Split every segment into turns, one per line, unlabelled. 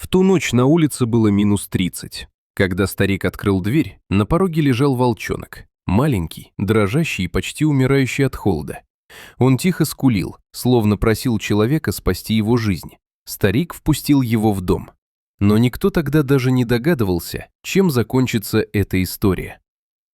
ту ночь на улице было -30. Когда старик открыл дверь, на пороге лежал волчонок. Маленький, дрожащий и почти умирающий от холода. Он тихо скулил, словно просил человека спасти его жизнь. Старик впустил его в дом. Но никто тогда даже не догадывался, чем закончится эта история.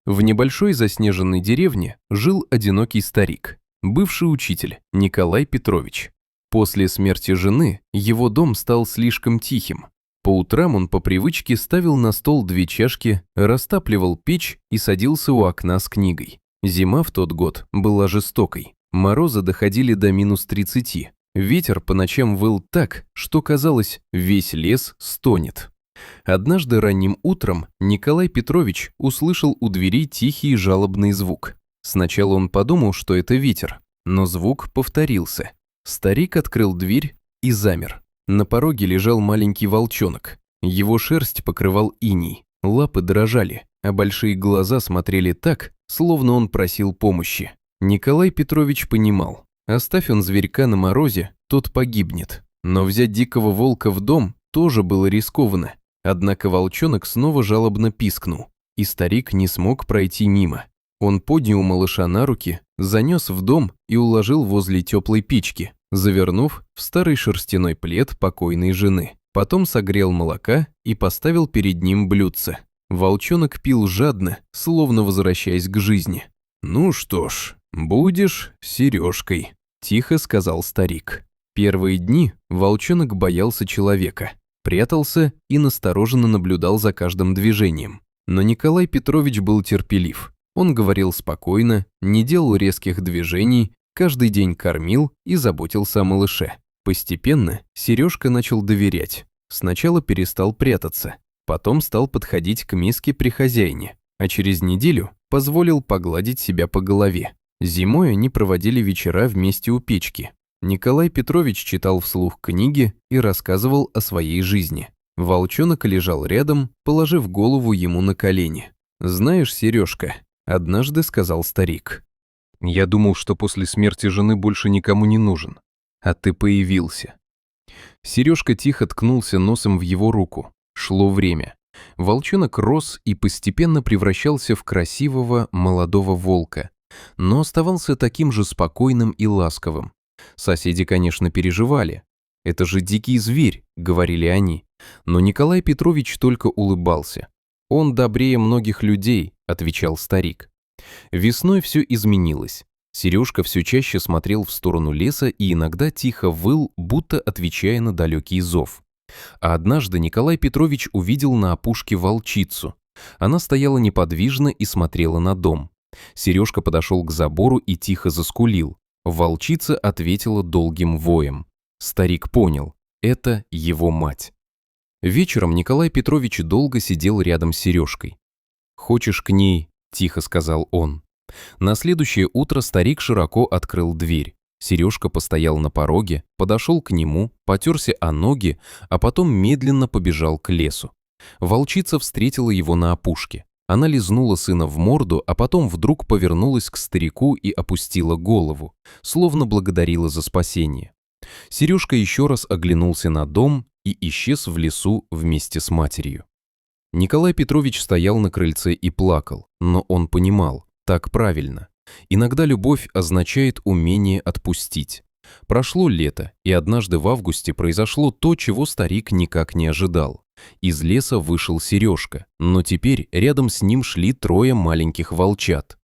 В небольшой заснеженной деревне жил одинокий старик, бывший учитель Николай Петрович. После смерти жены его дом стал слишком тихим. По утрам он по привычке ставил на стол 2 чашки, растапливал печь и садился у окна с книгой. Зима в тот год была жестокой. Морозы доходили до -30. Ветер по ночам выл так, что казалось, весь лес стонет. Однажды ранним утром Николай Петрович услышал у двери тихий жалобный звук. Сначала он подумал, что это ветер, но звук повторился. Старик открыл дверь и замер. На пороге лежал маленький волчонок. Его шерсть покрывал иней, лапы дрожали, а большие глаза смотрели так, словно он просил помощи. Николай Петрович понимал, оставь он зверька на морозе, тот погибнет. Но взять дикого волка в дом тоже было рискованно. Однако волчонок снова жалобно пискнул, и старик не смог пройти мимо. Он поднял малыша на руки, занес в дом и уложил возле теплой печки, завернув в старый шерстяной плед покойной жены. Потом согрел молока и поставил перед ним блюдце. Волчонок пил жадно, словно возвращаясь к жизни. «Ну что ж, будешь Сережкой», – тихо сказал старик. Первые дни волчонок боялся человека, прятался и настороженно наблюдал за каждым движением. Но Николай Петрович был терпелив. Он говорил спокойно, не делал резких движений, каждый день кормил и заботился о малыше. Постепенно Сережка начал доверять. Сначала перестал прятаться, потом стал подходить к миске при хозяине, а через неделю позволил погладить себя по голове. Зимой они проводили вечера вместе у печки. Николай Петрович читал вслух книги и рассказывал о своей жизни. Волчонок лежал рядом, положив голову ему на колени. «Знаешь, Сережка», – однажды сказал старик, – «я думал, что после смерти жены больше никому не нужен, а ты появился». Сережка тихо ткнулся носом в его руку. Шло время. Волчонок рос и постепенно превращался в красивого молодого волка, но оставался таким же спокойным и ласковым. Соседи, конечно, переживали. «Это же дикий зверь», — говорили они. Но Николай Петрович только улыбался. «Он добрее многих людей», — отвечал старик. Весной все изменилось. Сережка все чаще смотрел в сторону леса и иногда тихо выл, будто отвечая на далекий зов. А однажды Николай Петрович увидел на опушке волчицу. Она стояла неподвижно и смотрела на дом. Сережка подошел к забору и тихо заскулил. Волчица ответила долгим воем. Старик понял, это его мать. Вечером Николай Петрович долго сидел рядом с Сережкой. «Хочешь к ней?» – тихо сказал он. На следующее утро старик широко открыл дверь. Сережка постоял на пороге, подошел к нему, потерся о ноги, а потом медленно побежал к лесу. Волчица встретила его на опушке. Она лизнула сына в морду, а потом вдруг повернулась к старику и опустила голову, словно благодарила за спасение. Сережка еще раз оглянулся на дом и исчез в лесу вместе с матерью. Николай Петрович стоял на крыльце и плакал, но он понимал, так правильно. Иногда любовь означает умение отпустить. Прошло лето, и однажды в августе произошло то, чего старик никак не ожидал. Из леса вышел Сережка, но теперь рядом с ним шли 3 маленьких волчат.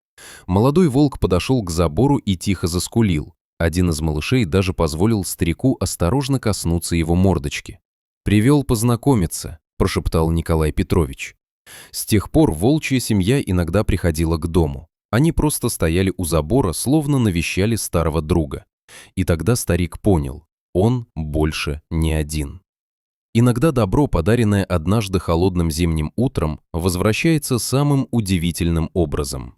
Молодой волк подошел к забору и тихо заскулил. Один из малышей даже позволил старику осторожно коснуться его мордочки. «Привел познакомиться», – прошептал Николай Петрович. С тех пор волчья семья иногда приходила к дому. Они просто стояли у забора, словно навещали старого друга. И тогда старик понял, он больше не один. Иногда добро, подаренное однажды холодным зимним утром, возвращается самым удивительным образом.